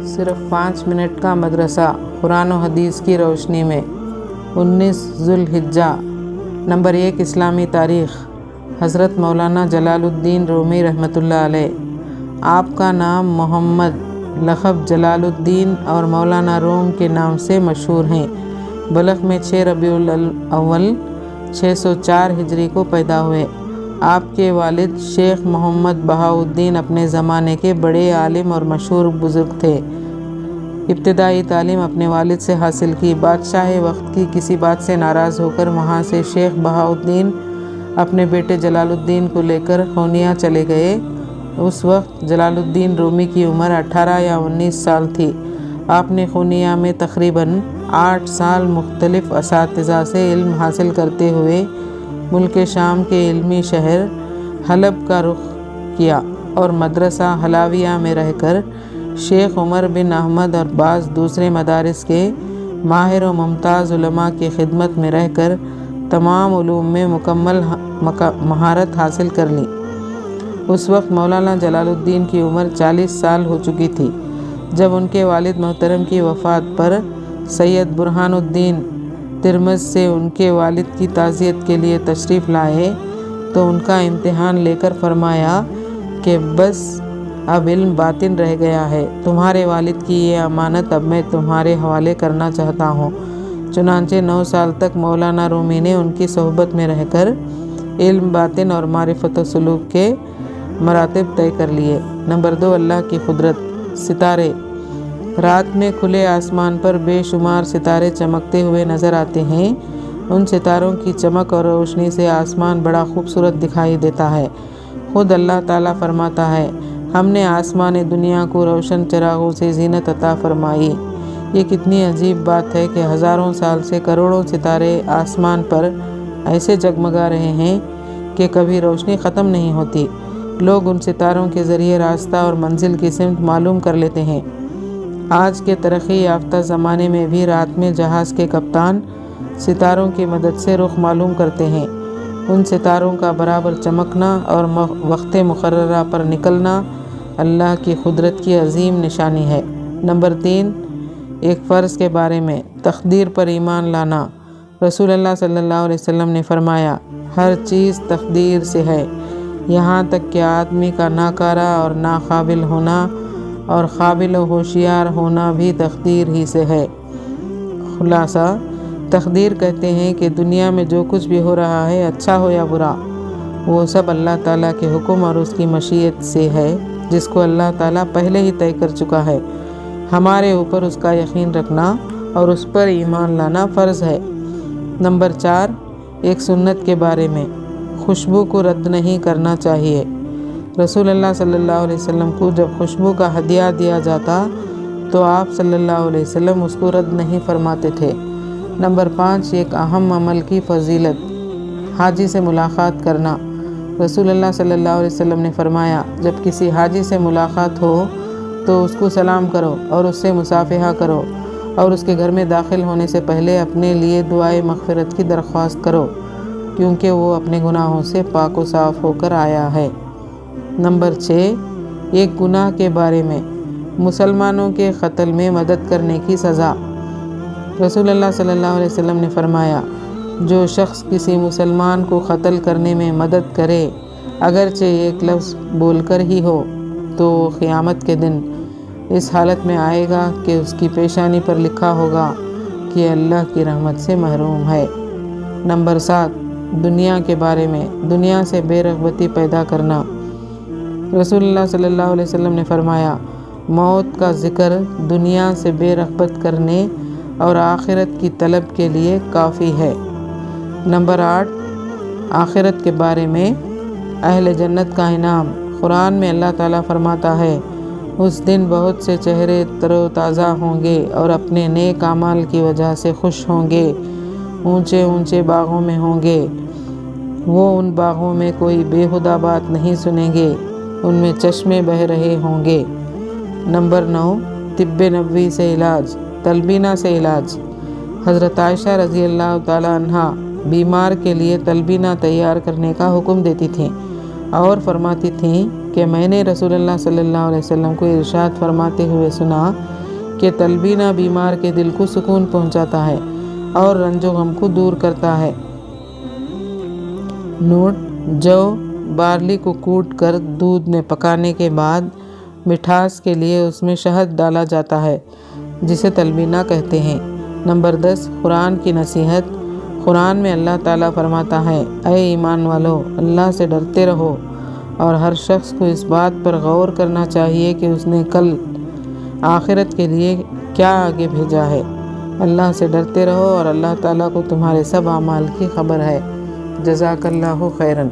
صرف 5 منٹ کا مدرسہ قرآن و حدیث کی روشنی میں 19 ذوالحجہ۔ نمبر 1 اسلامی تاریخ۔ حضرت مولانا جلال الدین رومی رحمۃ اللہ علیہ۔ آپ کا نام محمد، لقب جلال الدین اور مولانا روم کے نام سے مشہور ہیں۔ بلخ میں 6 ربیع الاول 604 ہجری کو پیدا ہوئے۔ آپ کے والد شیخ محمد بہاؤالدین اپنے زمانے کے بڑے عالم اور مشہور بزرگ تھے۔ ابتدائی تعلیم اپنے والد سے حاصل کی۔ بادشاہ وقت کی کسی بات سے ناراض ہو کر وہاں سے شیخ بہاؤالدین اپنے بیٹے جلال الدین کو لے کر خونیہ چلے گئے۔ اس وقت جلال الدین رومی کی عمر 18 یا 19 سال تھی۔ آپ نے خونیہ میں تقریباً 8 سال مختلف اساتذہ سے علم حاصل کرتے ہوئے ملک شام کے علمی شہر حلب کا رخ کیا اور مدرسہ حلاویہ میں رہ کر شیخ عمر بن احمد اور بعض دوسرے مدارس کے ماہر و ممتاز علماء کی خدمت میں رہ کر تمام علوم میں مکمل مہارت حاصل کر لی۔ اس وقت مولانا جلال الدین کی عمر 40 سال ہو چکی تھی۔ جب ان کے والد محترم کی وفات پر سید برہان الدین ترمذ سے ان کے والد کی تعزیت کے لیے تشریف لائے تو ان کا امتحان لے کر فرمایا کہ بس اب علم باطن رہ گیا ہے، تمہارے والد کی یہ امانت اب میں تمہارے حوالے کرنا چاہتا ہوں۔ چنانچہ 9 سال تک مولانا رومی نے ان کی صحبت میں رہ کر علم باطن اور معرفت و سلوک کے مراتب طے کر لیے۔ نمبر 2 اللہ کی قدرت۔ ستارے۔ رات میں کھلے آسمان پر بے شمار ستارے چمکتے ہوئے نظر آتے ہیں۔ ان ستاروں کی چمک اور روشنی سے آسمان بڑا خوبصورت دکھائی دیتا ہے۔ خود اللہ تعالیٰ فرماتا ہے، ہم نے آسمان دنیا کو روشن چراغوں سے زینت عطا فرمائی۔ یہ کتنی عجیب بات ہے کہ ہزاروں سال سے کروڑوں ستارے آسمان پر ایسے جگمگا رہے ہیں کہ کبھی روشنی ختم نہیں ہوتی۔ لوگ ان ستاروں کے ذریعے راستہ اور منزل کی سمت معلوم کر لیتے ہیں۔ آج کے ترقی یافتہ زمانے میں بھی رات میں جہاز کے کپتان ستاروں کی مدد سے رخ معلوم کرتے ہیں۔ ان ستاروں کا برابر چمکنا اور وقت مقررہ پر نکلنا اللہ کی قدرت کی عظیم نشانی ہے۔ نمبر 3 ایک فرض کے بارے میں تقدیر پر ایمان لانا۔ رسول اللہ صلی اللہ علیہ وسلم نے فرمایا، ہر چیز تقدیر سے ہے، یہاں تک کہ آدمی کا ناکارہ اور ناقابل ہونا اور قابل و ہوشیار ہونا بھی تقدیر ہی سے ہے۔ خلاصہ، تقدیر کہتے ہیں کہ دنیا میں جو کچھ بھی ہو رہا ہے، اچھا ہو یا برا، وہ سب اللہ تعالیٰ کے حکم اور اس کی مشیت سے ہے، جس کو اللہ تعالیٰ پہلے ہی طے کر چکا ہے۔ ہمارے اوپر اس کا یقین رکھنا اور اس پر ایمان لانا فرض ہے۔ نمبر 4 ایک سنت کے بارے میں خوشبو کو رد نہیں کرنا چاہیے۔ رسول اللہ صلی اللہ علیہ وسلم کو جب خوشبو کا ہدیہ دیا جاتا تو آپ صلی اللہ علیہ وسلم اس کو رد نہیں فرماتے تھے۔ نمبر 5 ایک اہم عمل کی فضیلت، حاجی سے ملاقات کرنا۔ رسول اللہ صلی اللہ علیہ وسلم نے فرمایا، جب کسی حاجی سے ملاقات ہو تو اس کو سلام کرو اور اس سے مصافحہ کرو اور اس کے گھر میں داخل ہونے سے پہلے اپنے لیے دعائے مغفرت کی درخواست کرو، کیونکہ وہ اپنے گناہوں سے پاک و صاف ہو کر آیا ہے۔ نمبر 6 ایک گناہ کے بارے میں مسلمانوں کے قتل میں مدد کرنے کی سزا۔ رسول اللہ صلی اللہ علیہ وسلم نے فرمایا، جو شخص کسی مسلمان کو قتل کرنے میں مدد کرے، اگرچہ ایک لفظ بول کر ہی ہو، تو قیامت کے دن اس حالت میں آئے گا کہ اس کی پیشانی پر لکھا ہوگا کہ اللہ کی رحمت سے محروم ہے۔ نمبر 7 دنیا کے بارے میں دنیا سے بے رغبتی پیدا کرنا۔ رسول اللہ صلی اللہ علیہ وسلم نے فرمایا، موت کا ذکر دنیا سے بے رغبت کرنے اور آخرت کی طلب کے لیے کافی ہے۔ نمبر 8 آخرت کے بارے میں اہل جنت کا انعام۔ قرآن میں اللہ تعالیٰ فرماتا ہے، اس دن بہت سے چہرے تر و تازہ ہوں گے اور اپنے نیک اعمال کی وجہ سے خوش ہوں گے، اونچے اونچے باغوں میں ہوں گے، وہ ان باغوں میں کوئی بیہودہ بات نہیں سنیں گے، ان میں چشمے بہہ رہے ہوں گے۔ نمبر 9 طب نبوی سے علاج، تلبینہ سے علاج۔ حضرت عائشہ رضی اللہ تعالی عنہا بیمار کے لیے تلبینہ تیار کرنے کا حکم دیتی تھیں اور فرماتی تھیں کہ میں نے رسول اللہ صلی اللہ علیہ وسلم کو ارشاد فرماتے ہوئے سنا کہ تلبینہ بیمار کے دل کو سکون پہنچاتا ہے اور رنج و غم کو دور کرتا ہے۔ نوٹ: جو بارلی کو کوٹ کر دودھ میں پکانے کے بعد مٹھاس کے لیے اس میں شہد ڈالا جاتا ہے، جسے تلبینہ کہتے ہیں۔ نمبر 10، قرآن کی نصیحت۔ قرآن میں اللہ تعالیٰ فرماتا ہے: اے ایمان والو، اللہ سے ڈرتے رہو، اور ہر شخص کو اس بات پر غور کرنا چاہیے کہ اس نے کل آخرت کے لیے کیا آگے بھیجا ہے۔ اللہ سے ڈرتے رہو اور اللہ تعالیٰ کو تمہارے سب اعمال کی خبر ہے۔ جزاک اللہ خیراً۔